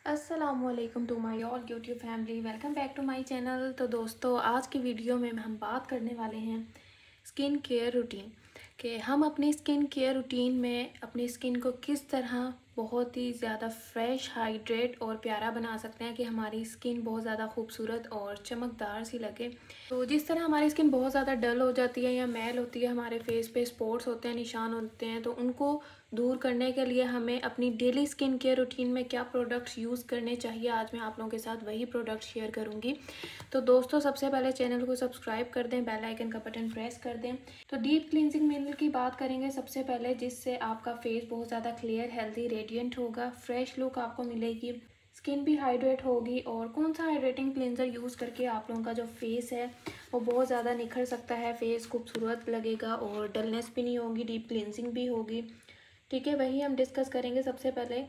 अस्सलामुअलैकुम to my all YouTube family, welcome back to my channel. तो दोस्तों, आज की वीडियो में हम बात करने वाले हैं स्किन केयर रूटीन कि हम अपनी स्किन केयर रूटीन में अपनी स्किन को किस तरह बहुत ही ज़्यादा फ्रेश, हाइड्रेट और प्यारा बना सकते हैं कि हमारी स्किन बहुत ज़्यादा खूबसूरत और चमकदार सी लगे। तो जिस तरह हमारी स्किन बहुत ज़्यादा डल हो जाती है या मैल होती है, हमारे फेस पे स्पॉट्स होते हैं, निशान होते हैं, तो उनको दूर करने के लिए हमें अपनी डेली स्किन केयर रूटीन में क्या प्रोडक्ट्स यूज़ करने चाहिए, आज मैं आप लोगों के साथ वही प्रोडक्ट्स शेयर करूंगी। तो दोस्तों, सबसे पहले चैनल को सब्सक्राइब कर दें, बेल आइकन का बटन प्रेस कर दें। तो डीप क्लींजिंग मिनरल की बात करेंगे सबसे पहले, जिससे आपका फेस बहुत ज़्यादा क्लियर, हेल्दी, रेडिएंट होगा, फ्रेश लुक आपको मिलेगी, स्किन भी हाइड्रेट होगी। और कौन सा हाइड्रेटिंग क्लींजर यूज़ करके आप लोगों का जो फेस है वो बहुत ज़्यादा निखर सकता है, फेस खूबसूरत लगेगा और डलनेस भी नहीं होगी, डीप क्लींजिंग भी होगी। ठीक है, वही हम डिस्कस करेंगे। सबसे पहले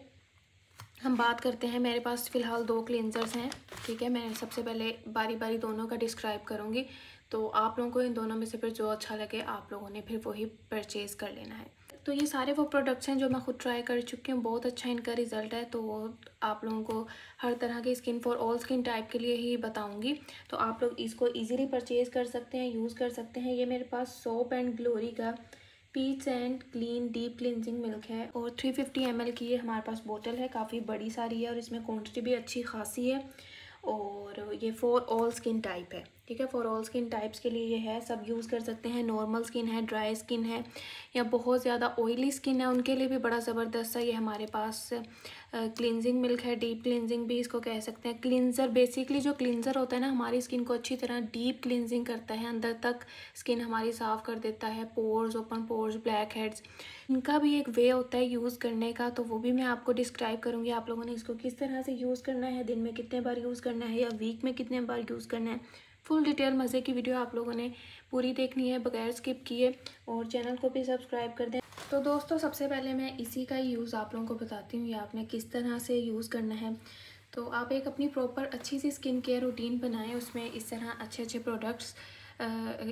हम बात करते हैं, मेरे पास फ़िलहाल 2 क्लींजर्स हैं। ठीक है, मैं सबसे पहले बारी बारी दोनों का डिस्क्राइब करूँगी, तो आप लोगों को इन दोनों में से फिर जो अच्छा लगे आप लोगों ने फिर वही परचेज़ कर लेना है। तो ये सारे वो प्रोडक्ट्स हैं जो मैं खुद ट्राई कर चुकी हूँ, बहुत अच्छा इनका रिज़ल्ट है। तो आप लोगों को हर तरह की skin, for all skin type के लिए ही बताऊँगी, तो आप लोग इसको ईज़िली परचेज़ कर सकते हैं, यूज़ कर सकते हैं। ये मेरे पास सोप एंड ग्लोरी का peach and clean deep cleansing milk है और 350 ml की ये हमारे पास बोतल है, काफ़ी बड़ी सारी है और इसमें क्वांटिटी भी अच्छी खासी है। और ये फॉर ऑल स्किन टाइप है। ठीक है, फॉर ऑल स्किन टाइप्स के लिए ये है, सब यूज़ कर सकते हैं। नॉर्मल स्किन है, ड्राई स्किन है या बहुत ज़्यादा ऑयली स्किन है, उनके लिए भी बड़ा ज़बरदस्त सा ये हमारे पास क्लिनजिंग मिल्क है। डीप क्लिनजिंग भी इसको कह सकते हैं। क्लिनज़र, बेसिकली जो क्लिनज़र होता है ना, हमारी स्किन को अच्छी तरह डीप क्लिनजिंग करता है, अंदर तक स्किन हमारी साफ़ कर देता है, pores, open pores, black heads, इनका भी एक वे होता है यूज़ करने का, तो वो भी मैं आपको डिस्क्राइब करूँगी। आप लोगों ने इसको किस तरह से यूज़ करना है, दिन में कितने बार यूज़ करना है या वीक में कितने बार यूज़ करना है, फुल डिटेल मज़े की वीडियो आप लोगों ने पूरी देखनी है बगैर स्किप किए, और चैनल को भी सब्सक्राइब कर दें। तो दोस्तों, सबसे पहले मैं इसी का ही यूज़ आप लोगों को बताती हूँ, या आपने किस तरह से यूज़ करना है। तो आप एक अपनी प्रॉपर अच्छी सी स्किन केयर रूटीन बनाएं, उसमें इस तरह अच्छे अच्छे प्रोडक्ट्स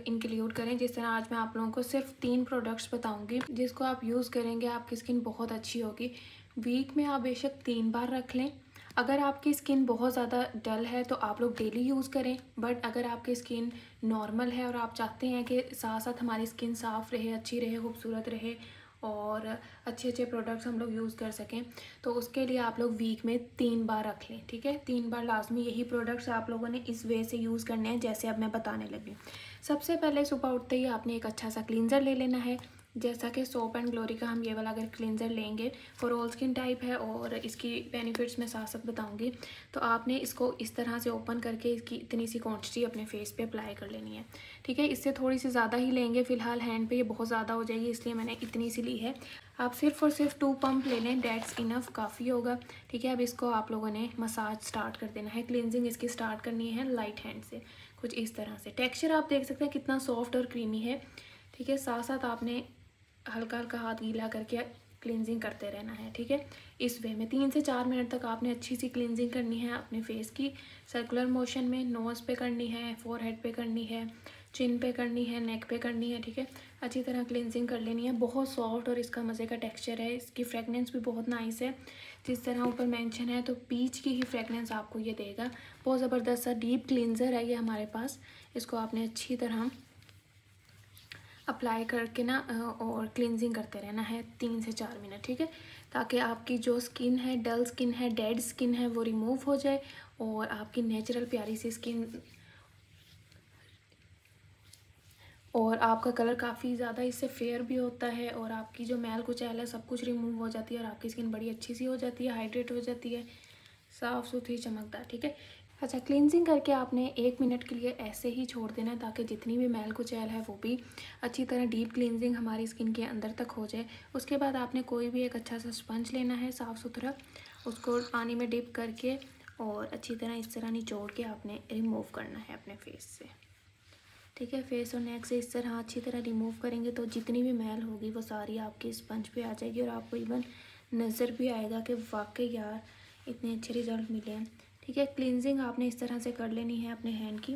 इंक्लूड करें। जिस तरह आज मैं आप लोगों को सिर्फ 3 प्रोडक्ट्स बताऊंगी, जिसको आप यूज़ करेंगे आपकी स्किन बहुत अच्छी होगी। वीक में आप बेशक 3 बार रख लें। अगर आपकी स्किन बहुत ज़्यादा डल है तो आप लोग डेली यूज़ करें, बट अगर आपकी स्किन नॉर्मल है और आप चाहते हैं कि साथ साथ हमारी स्किन साफ़ रहे, अच्छी रहे, खूबसूरत रहे और अच्छे अच्छे प्रोडक्ट्स हम लोग यूज़ कर सकें, तो उसके लिए आप लोग वीक में 3 बार रख लें। ठीक है, 3 बार लाजमी यही प्रोडक्ट्स आप लोगों ने इस वे से यूज़ करने हैं जैसे अब मैं बताने लगी। सबसे पहले सुबह उठते ही आपने एक अच्छा सा क्लींजर ले लेना है, जैसा कि सोप एंड ग्लोरी का हम ये वाला अगर क्लींजर लेंगे, फॉर ऑल स्किन टाइप है और इसकी बेनिफिट्स मैं साथ साथ बताऊंगी। तो आपने इसको इस तरह से ओपन करके इसकी इतनी सी क्वांटिटी अपने फेस पे अप्लाई कर लेनी है। ठीक है, इससे थोड़ी सी ज़्यादा ही लेंगे, फ़िलहाल हैंड पे ये बहुत ज़्यादा हो जाएगी, इसलिए मैंने इतनी सी ली है। आप सिर्फ और सिर्फ 2 पंप ले लें, डेट्स इनफ, काफ़ी होगा। ठीक है, अब इसको आप लोगों ने मसाज स्टार्ट कर देना है, क्लिनजिंग इसकी स्टार्ट करनी है लाइट हैंड से, कुछ इस तरह से। टेक्सचर आप देख सकते हैं कितना सॉफ्ट और क्रीमी है। ठीक है, साथ साथ आपने हल्का हल्का हाथ गीला करके क्लिनजिंग करते रहना है। ठीक है, इस वे में 3 से 4 मिनट तक आपने अच्छी सी क्लिनजिंग करनी है अपने फेस की, सर्कुलर मोशन में। नोज़ पे करनी है, फोरहेड पे करनी है, चिन पे करनी है, नेक पे करनी है। ठीक है, अच्छी तरह क्लिनजिंग कर लेनी है। बहुत सॉफ्ट और इसका मज़े का टेक्सचर है, इसकी फ्रेगनेंस भी बहुत नाइस है, जिस तरह ऊपर मेंशन है तो पीच की ही फ्रेगनेंस आपको ये देगा। बहुत ज़बरदस्त सा डीप क्लींजर है ये हमारे पास। इसको आपने अच्छी तरह अप्लाई करके ना और क्लिनजिंग करते रहना है 3 से 4 मिनट। ठीक है, ताकि आपकी जो स्किन है, डल स्किन है, डेड स्किन है, वो रिमूव हो जाए और आपकी नेचुरल प्यारी सी स्किन, और आपका कलर काफ़ी ज़्यादा इससे फेयर भी होता है और आपकी जो मैल कुचैल है सब कुछ रिमूव हो जाती है और आपकी स्किन बड़ी अच्छी सी हो जाती है, हाइड्रेट हो जाती है, साफ़ सुथरी, चमकदार। ठीक है, अच्छा, क्लींजिंग करके आपने 1 मिनट के लिए ऐसे ही छोड़ देना है, ताकि जितनी भी मैल कुचैल है वो भी अच्छी तरह डीप क्लींजिंग हमारी स्किन के अंदर तक हो जाए। उसके बाद आपने कोई भी एक अच्छा सा स्पंज लेना है, साफ़ सुथरा, उसको पानी में डिप करके और अच्छी तरह इस तरह निचोड़ के आपने रिमूव करना है अपने फेस से। ठीक है, फेस और नेक से इस तरह अच्छी तरह रिमूव करेंगे तो जितनी भी मैल होगी वो सारी आपकी स्पंज पे आ जाएगी और आपको इवन नज़र भी आएगा कि वाकई यार इतने अच्छे रिज़ल्ट मिले हैं। ठीक है, क्लींजिंग आपने इस तरह से कर लेनी है अपने हैंड की।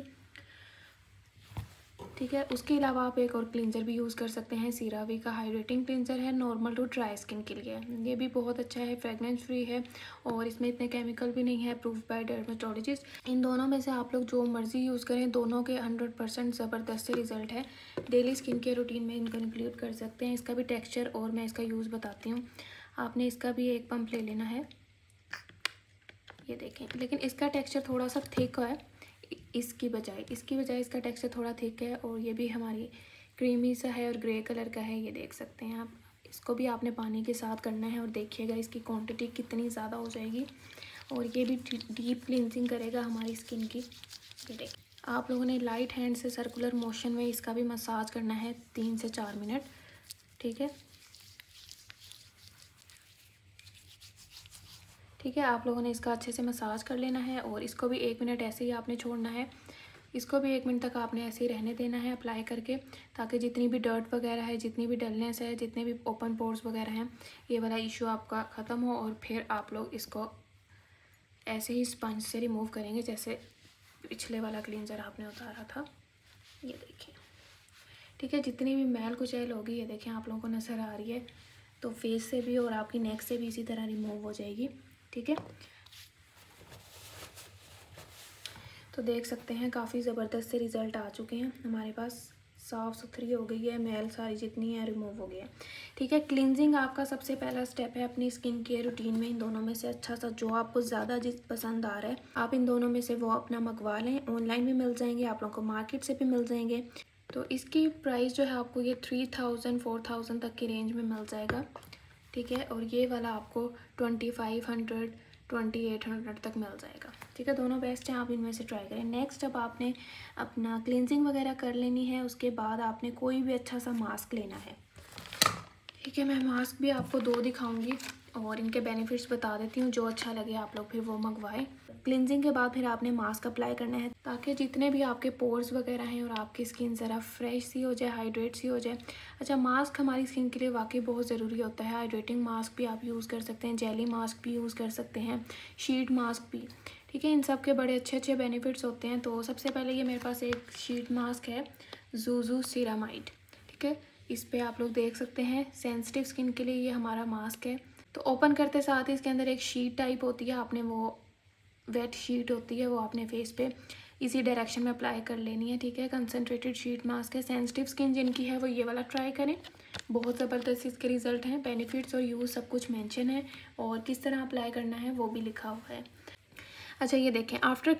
ठीक है। उसके अलावा आप एक और क्लींजर भी यूज़ कर सकते हैं, सीरावी का हाइड्रेटिंग क्लींजर है, नॉर्मल टू ड्राई स्किन के लिए। ये भी बहुत अच्छा है, फ्रेगनेंस फ्री है और इसमें इतने केमिकल भी नहीं है, अप्रूव्ड बाय डर्मेटोलॉजिस्ट। इन दोनों में से आप लोग जो मर्ज़ी यूज़ करें, दोनों के 100% ज़बरदस्त से रिज़ल्ट है। डेली स्किन केयर रूटीन में इनको इंक्लूड कर सकते हैं। इसका भी टेक्स्चर और मैं इसका यूज़ बताती हूँ। आपने इसका भी एक पंप ले लेना है, ये देखें, लेकिन इसका टेक्स्चर थोड़ा सा थिक है इसकी बजाय इसका टेक्सचर थोड़ा थिक है और ये भी हमारी क्रीमी सा है और ग्रे कलर का है, ये देख सकते हैं आप। इसको भी आपने पानी के साथ करना है और देखिएगा इसकी क्वांटिटी कितनी ज़्यादा हो जाएगी और ये भी डीप क्लींजिंग करेगा हमारी स्किन की। ये देखिए, आप लोगों ने लाइट हैंड से सर्कुलर मोशन में इसका भी मसाज करना है 3 से 4 मिनट, ठीक है। ठीक है, आप लोगों ने इसका अच्छे से मसाज कर लेना है और इसको भी 1 मिनट ऐसे ही आपने छोड़ना है। इसको भी 1 मिनट तक आपने ऐसे ही रहने देना है अप्लाई करके, ताकि जितनी भी डर्ट वगैरह है, जितनी भी डलनेस है, जितने भी ओपन पोर्स वगैरह हैं, ये वाला इशू आपका ख़त्म हो और फिर आप लोग इसको ऐसे ही स्पंज से रिमूव करेंगे जैसे पिछले वाला क्लींजर आपने उतारा था। ये देखिए, ठीक है। जितनी भी मैल कुचैल होगी, ये देखें आप लोगों को नज़र आ रही है, तो फेस से भी और आपकी नेक से भी इसी तरह रिमूव हो जाएगी, ठीक है। तो देख सकते हैं काफ़ी ज़बरदस्त से रिज़ल्ट आ चुके हैं हमारे पास। साफ़ सुथरी हो गई है, मैल सारी जितनी है रिमूव हो गई है, ठीक है। क्लींजिंग आपका सबसे पहला स्टेप है अपनी स्किन केयर रूटीन में। इन दोनों में से अच्छा सा जो आपको ज़्यादा जिस पसंद आ रहा है, आप इन दोनों में से वो अपना मंगवा लें। ऑनलाइन भी मिल जाएंगे, आप लोगों को मार्केट से भी मिल जाएंगे। तो इसकी प्राइस जो है आपको ये 3000 4000 तक की रेंज में मिल जाएगा, ठीक है। और ये वाला आपको 2500 2800 तक मिल जाएगा, ठीक है। दोनों बेस्ट हैं, आप इनमें से ट्राई करें। नेक्स्ट, अब आपने अपना क्लींजिंग वगैरह कर लेनी है, उसके बाद आपने कोई भी अच्छा सा मास्क लेना है, ठीक है। मैं मास्क भी आपको 2 दिखाऊंगी और इनके बेनिफिट्स बता देती हूँ, जो अच्छा लगे आप लोग फिर वो मंगवाएं। क्लींजिंग के बाद फिर आपने मास्क अप्लाई करना है, ताकि जितने भी आपके पोर्स वगैरह हैं और आपकी स्किन ज़रा फ्रेश सी हो जाए, हाइड्रेट सी हो जाए। अच्छा, मास्क हमारी स्किन के लिए वाकई बहुत ज़रूरी होता है। हाइड्रेटिंग मास्क भी आप यूज़ कर सकते हैं, जेली मास्क भी यूज़ कर सकते हैं, शीट मास्क भी, ठीक है। इन सब के बड़े अच्छे अच्छे बेनिफिट्स होते हैं। तो सबसे पहले ये मेरे पास एक शीट मास्क है, ज़ूज़ू सीरामाइड, ठीक है। इस पे आप लोग देख सकते हैं, सेंसिटिव स्किन के लिए ये हमारा मास्क है। तो ओपन करते साथ ही इसके अंदर एक शीट टाइप होती है, आपने वो वेट शीट होती है, वो आपने फेस पे इसी डायरेक्शन में अप्लाई कर लेनी है, ठीक है। कंसनट्रेटेड शीट मास्क है। सेंसिटिव स्किन जिनकी है वो ये वाला ट्राई करें, बहुत ज़बरदस्त इसके रिज़ल्ट हैं। बेनिफिट्स और यूज़ सब कुछ मेंशन है और किस तरह अप्लाई करना है वो भी लिखा हुआ है। अच्छा, ये देखें, आफ्टर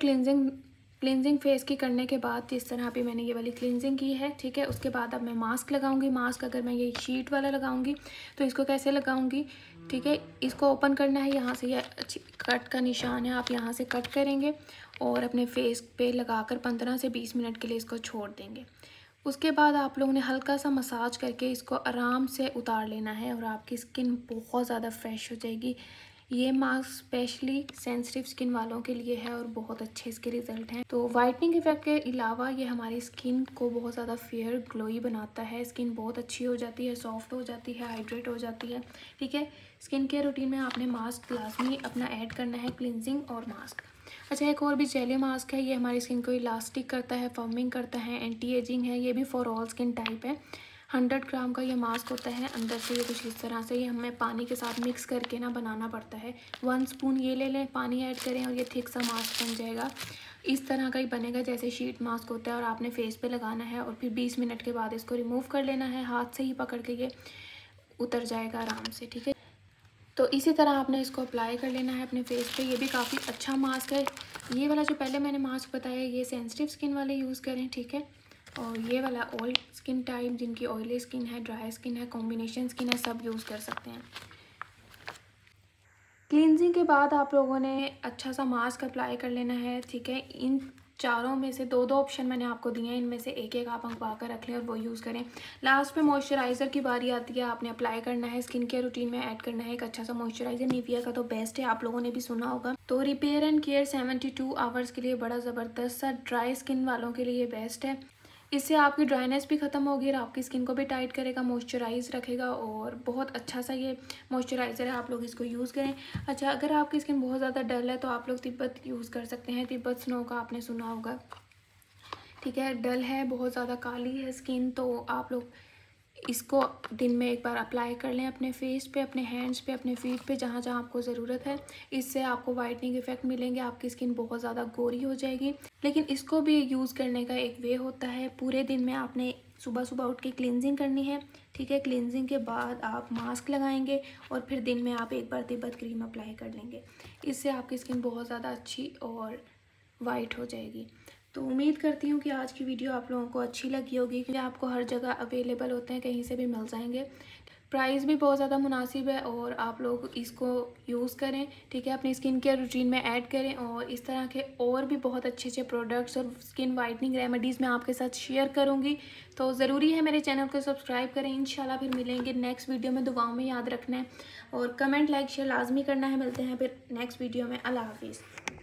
क्लिनजिंग फेस की करने के बाद जिस तरह अभी मैंने ये वाली क्लिनजिंग की है, ठीक है। उसके बाद अब मैं मास्क लगाऊंगी। मास्क अगर मैं ये शीट वाला लगाऊंगी तो इसको कैसे लगाऊंगी, ठीक है। इसको ओपन करना है, यहाँ से ये अच्छी कट का निशान है, आप यहाँ से कट करेंगे और अपने फेस पे लगाकर 15 से 20 मिनट के लिए इसको छोड़ देंगे। उसके बाद आप लोगों ने हल्का सा मसाज करके इसको आराम से उतार लेना है और आपकी स्किन बहुत ज़्यादा फ्रेश हो जाएगी। ये मास्क स्पेशली सेंसिटिव स्किन वालों के लिए है और बहुत अच्छे इसके रिजल्ट हैं। तो वाइटनिंग इफेक्ट के अलावा ये हमारी स्किन को बहुत ज़्यादा फेयर ग्लोई बनाता है। स्किन बहुत अच्छी हो जाती है, सॉफ्ट हो जाती है, हाइड्रेट हो जाती है, ठीक है। स्किन केयर रूटीन में आपने मास्क लाजमी अपना ऐड करना है, क्लिनजिंग और मास्क। अच्छा, एक और भी जेली मास्क है, ये हमारी स्किन को इलास्टिक करता है, फर्मिंग करता है, एंटी एजिंग है। ये भी फॉर ऑल स्किन टाइप है। 100 ग्राम का ये मास्क होता है। अंदर से ये कुछ इस तरह से ये हमें पानी के साथ मिक्स करके ना बनाना पड़ता है। 1 स्पून ये ले लें, पानी ऐड करें और ये थिक सा मास्क बन जाएगा। इस तरह का ही बनेगा जैसे शीट मास्क होता है और आपने फेस पे लगाना है और फिर 20 मिनट के बाद इसको रिमूव कर लेना है। हाथ से ही पकड़ के ये उतर जाएगा आराम से, ठीक है। तो इसी तरह आपने इसको अप्लाई कर लेना है अपने फेस पे। ये भी काफ़ी अच्छा मास्क है। ये वाला जो पहले मैंने मास्क बताया, ये सेंसिटिव स्किन वाले यूज़ करें, ठीक है। और ये वाला ऑयल स्किन टाइप, जिनकी ऑयली स्किन है, ड्राई स्किन है, कॉम्बिनेशन स्किन है, सब यूज़ कर सकते हैं। क्लींजिंग के बाद आप लोगों ने अच्छा सा मास्क अप्लाई कर लेना है, ठीक है। इन चारों में से 2 ऑप्शन मैंने आपको दिए हैं, इनमें से एक एक आप मंगवा कर रख लें और वो यूज़ करें। लास्ट में मॉइस्चराइज़र की बारी आती है, आपने अप्लाई करना है, स्किन केयर रूटीन में ऐड करना है एक अच्छा सा मॉइस्चराइज़र। निविया का तो बेस्ट है, आप लोगों ने भी सुना होगा। तो रिपेयर एंड केयर 72 आवर्स के लिए बड़ा ज़बरदस्त सा ड्राई स्किन वालों के लिए बेस्ट है। इससे आपकी ड्राइनेस भी ख़त्म होगी और आपकी स्किन को भी टाइट करेगा, मॉइस्चराइज रखेगा और बहुत अच्छा सा ये मॉइस्चराइज़र है, आप लोग इसको यूज़ करें। अच्छा, अगर आपकी स्किन बहुत ज़्यादा डल है तो आप लोग तिब्बत यूज़ कर सकते हैं। तिब्बत स्नो का आपने सुना होगा, ठीक है, डल है, बहुत ज़्यादा काली है स्किन, तो आप लोग इसको दिन में एक बार अप्लाई कर लें अपने फेस पे, अपने हैंड्स पे, अपने फीट पे, जहाँ जहाँ आपको ज़रूरत है। इससे आपको वाइटनिंग इफेक्ट मिलेंगे, आपकी स्किन बहुत ज़्यादा गोरी हो जाएगी। लेकिन इसको भी यूज़ करने का एक वे होता है। पूरे दिन में आपने सुबह सुबह उठ के क्लिनजिंग करनी है, ठीक है। क्लिनजिंग के बाद आप मास्क लगाएंगे और फिर दिन में आप एक बार तिब्बत क्रीम अप्लाई कर लेंगे। इससे आपकी स्किन बहुत ज़्यादा अच्छी और वाइट हो जाएगी। तो उम्मीद करती हूँ कि आज की वीडियो आप लोगों को अच्छी लगी होगी, क्योंकि आपको हर जगह अवेलेबल होते हैं, कहीं से भी मिल जाएंगे। प्राइस भी बहुत ज़्यादा मुनासिब है और आप लोग इसको यूज़ करें, ठीक है। अपनी स्किन केयर रूटीन में ऐड करें और इस तरह के और भी बहुत अच्छे अच्छे प्रोडक्ट्स और स्किन वाइटनिंग रेमेडीज़ मैं आपके साथ शेयर करूँगी। तो ज़रूरी है मेरे चैनल को सब्सक्राइब करें। इंशाल्लाह फिर मिलेंगे नेक्स्ट वीडियो में। दुआओं में याद रखना है और कमेंट लाइक शेयर लाजमी करना है। मिलते हैं फिर नेक्स्ट वीडियो में। अल्लाह हाफिज़।